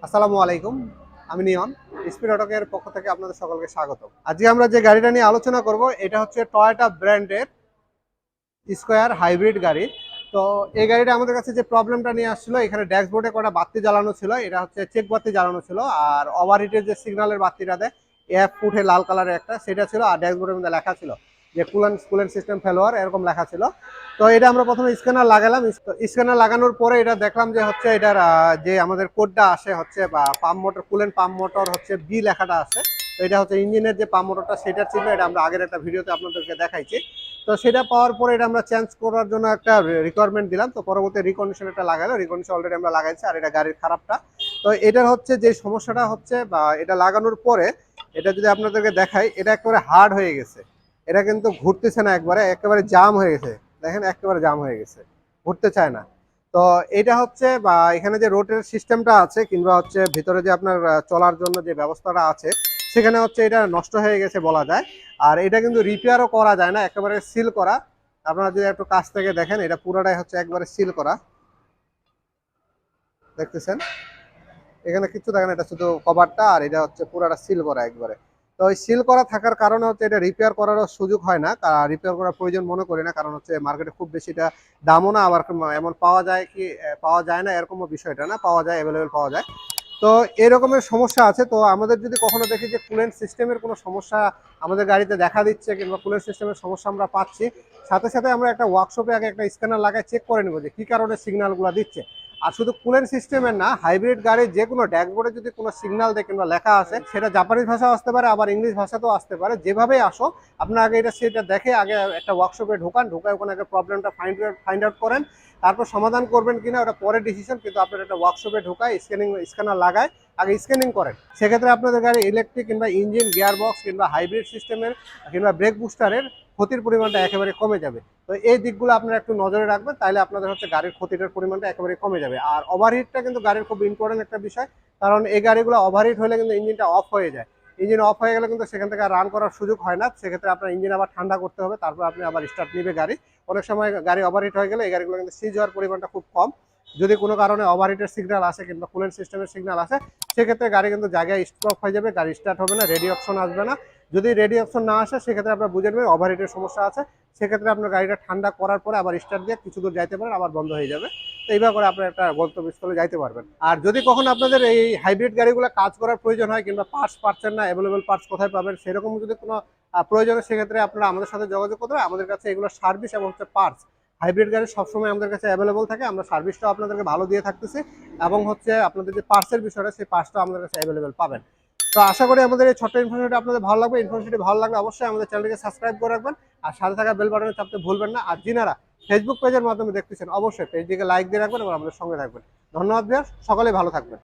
আসসালামু আলাইকুম। আমি নিয়ন স্পিড অটোকের পক্ষ থেকে আপনাদের সকলকে স্বাগত। আজকে আমরা যে গাড়িটা নিয়ে আলোচনা করব এটা হচ্ছে টয়োটা ব্র্যান্ডের স্কয়ার হাইব্রিড গাড়ি। তো এই গাড়িটা আমাদের কাছে যে প্রবলেমটা নিয়ে আসছিল, এখানে ড্যাশবোর্ডে কটা বাতি জ্বালানো ছিল, এটা হচ্ছে চেক বাতি জ্বালানো ছিল, আর ওভারহিটের যে সিগন্যালের বাতিটা দেয় এফ উঠে লাল কালারের একটা সেটা ছিল, আর ড্যাশবোর্ডের মধ্যে লেখা ছিল যে কুলেন্ট সিস্টেম ফেলোয়ার এরকম লেখা ছিল। তো এটা আমরা প্রথমে স্ক্যানার লাগালাম। স্ক্যানার লাগানোর পরে এটা দেখলাম যে হচ্ছে এটার যে আমাদের কোডটা আসে হচ্ছে বা pump motor coolant pump motor হচ্ছে বি লেখাটা আছে। তো এটা হচ্ছে ইঞ্জিনের যে পাম্প মোটরটা সেটা ছিল, এটা আমরা আগের একটা ভিডিওতে আপনাদেরকে দেখাইছি। তো সেটা পাওয়ার পরে এটা আমরা চেঞ্জ করার জন্য একটা রিকোয়ারমেন্ট দিলাম। তো পরবর্তী রিকন্ডিশন এটা লাগালো, রিকন্ডিশন অলরেডি আমরা লাগাইছি। আর এটা গাড়ির খারাপটা, তো এটার হচ্ছে যে সমস্যাটা হচ্ছে বা এটা লাগানোর পরে এটা যদি আপনাদেরকে দেখাই, এটা একেবারে হার্ড হয়ে গেছে। এটা কিন্তু ঘুরতেছে না, একেবারে জাম হয়ে গেছে। দেখেন একেবারে জাম হয়ে গেছে, ঘুরতে চায় না। তো এটা হচ্ছে বা এখানে যে রোটের সিস্টেমটা আছে কিংবা হচ্ছে ভিতরে যে আপনার চলার জন্য যে ব্যবস্থাটা আছে সেখানে হচ্ছে এটা নষ্ট হয়ে গেছে বলা যায়। আর এটা কিন্তু রিপেয়ারও করা যায় না, একেবারে সিল করা। আপনারা যদি একটু কাছ থেকে দেখেন, এটা পুরোটাই হচ্ছে একবারে সিল করা, দেখতেছেন এখানে কিছু দেখেন, এটা শুধু কভারটা, আর এটা হচ্ছে পুরোটা সিল করা একবারে। তো ওই সিল করা থাকার কারণে হচ্ছে এটা রিপেয়ার করারও সুযোগ হয় না, রিপেয়ার করার প্রয়োজন মনে করি না, কারণ হচ্ছে মার্কেটে খুব বেশি এটা দামও না, আবার এমন পাওয়া যায় কি পাওয়া যায় না এরকমও বিষয়টা না, পাওয়া যায়, অ্যাভেলেবেল পাওয়া যায়। তো এরকমের সমস্যা আছে। তো আমাদের যদি কখনো দেখি যে কুলেন্ট সিস্টেমের কোনো সমস্যা আমাদের গাড়িতে দেখা দিচ্ছে কিংবা কুলেন্ট সিস্টেমের সমস্যা আমরা পাচ্ছি, সাথে সাথে আমরা একটা ওয়ার্কশপে আগে একটা স্ক্যানার লাগায় চেক করে নেবো যে কী কারণে সিগন্যালগুলো দিচ্ছে। আর শুধু কুলেন্ট সিস্টেমের না, হাইব্রিড গাড়ির যে কোনো ড্যাশবোর্ডে যদি কোনো সিগন্যাল দেয় কিংবা লেখা আসে, সেটা জাপানিজ ভাষাও আসতে পারে, আবার ইংলিশ ভাষাতেও আসতে পারে, যেভাবেই আসো আপনার আগে এটা সেটা দেখে আগে একটা ওয়ার্কশপে ঢোকায় ওখানে আগে প্রবলেমটা ফাইন্ড আউট করেন। তারপর সমাধান করবেন কিনা ওটা পরে ডিসিশন, কিন্তু আপনার একটা ওয়ার্কশপে ঢোকায় স্ক্যানার লাগায় আগে স্ক্যানিং করেন। সেক্ষেত্রে আপনাদের গাড়ি ইলেকট্রিক কিংবা ইঞ্জিন, গিয়ার বক্স কিংবা হাইব্রিড সিস্টেমের কিংবা ব্রেক বুস্টারের ক্ষতির পরিমাণটা একেবারে কমে যাবে। তো এই দিকগুলো আপনারা একটু নজরে রাখবেন, তাহলে আপনাদের হচ্ছে গাড়ির ক্ষতিটার পরিমাণটা একেবারে কমে যাবে। আর ওভারহিটটা কিন্তু গাড়ির খুব ইম্পর্টেন্ট একটা বিষয়, কারণ এই গাড়িগুলো ওভারহিট হলে কিন্তু ইঞ্জিনটা অফ হয়ে যায়। ইঞ্জিন অফ হয়ে গেলে কিন্তু সেখান থেকে রান করার সুযোগ হয় না, সেক্ষেত্রে আপনার ইঞ্জিন আবার ঠান্ডা করতে হবে, তারপর আপনি আবার স্টার্ট নিবে গাড়ি। অনেক সময় গাড়ি ওভারহিট হয়ে গেলে এই গাড়িগুলো কিন্তু সিজ হওয়ার পরিমাণটা খুব কম। যদি কোনো কারণে ওভারহিটের সিগন্যাল আসে কিংবা কুলেন্ট সিস্টেমের সিগন্যাল আসে, সেক্ষেত্রে গাড়ি কিন্তু জায়গায় স্টপ হয়ে যাবে, গাড়ি স্টার্ট হবে না, রেডি অপশন আসবে না। যদি রেডি অপশন না আসে সেক্ষেত্রে আপনার বুঝে নেবেন ওভারহিটের সমস্যা আছে। সেক্ষেত্রে আপনার গাড়িটা ঠান্ডা করার পরে আবার স্টার্ট দিয়ে কিছু দূর যাইতে পারেন, আবার বন্ধ হয়ে যাবে। তো এইভাবে করে আপনার একটা গন্তব্যস্থলে যাইতে পারবেন। আর যদি কখনো আপনাদের এই হাইব্রিড গাড়িগুলো কাজ করার প্রয়োজন হয় কিংবা পার্টস পাচ্ছেন না, অ্যাভেলেবল পার্টস কোথায় পাবেন সেরকম যদি কোনো প্রয়োজন হয়, সেক্ষেত্রে আপনারা আমাদের সাথে যোগাযোগ করতে হবে। আমাদের কাছে এগুলো সার্ভিস এবং হচ্ছে পার্টস হাইব্রিড গাড়ি সবসময় আমাদের কাছে অ্যাভেলেবল থাকে, আমরা সার্ভিসটাও আপনাদেরকে ভালো দিয়ে থাকতেছি, এবং হচ্ছে আপনাদের যে পার্টসের বিষয়টা সেই পার্টসটাও আমাদের কাছে অ্যাভেলেবেল পাবেন। তো আশা করি আমাদের এই ছোট্ট ইনফরমেশনটা আপনাদের ভালো লাগবে। ইনফরমেশনটি ভালো লাগলে অবশ্যই আমাদের চ্যানেলটিকে সাবস্ক্রাইব করে রাখবেন, আর সাথে থাকা বেল বাটনে চাপতে ভুলবেন না। আর যিনারা ফেসবুক পেজের মাধ্যমে দেখতেছেন অবশ্যই পেজটিকে লাইক দিয়ে রাখবেন এবং আমাদের সঙ্গে থাকবেন। ধন্যবাদ ভাইয়া, সকলেই ভালো থাকবেন।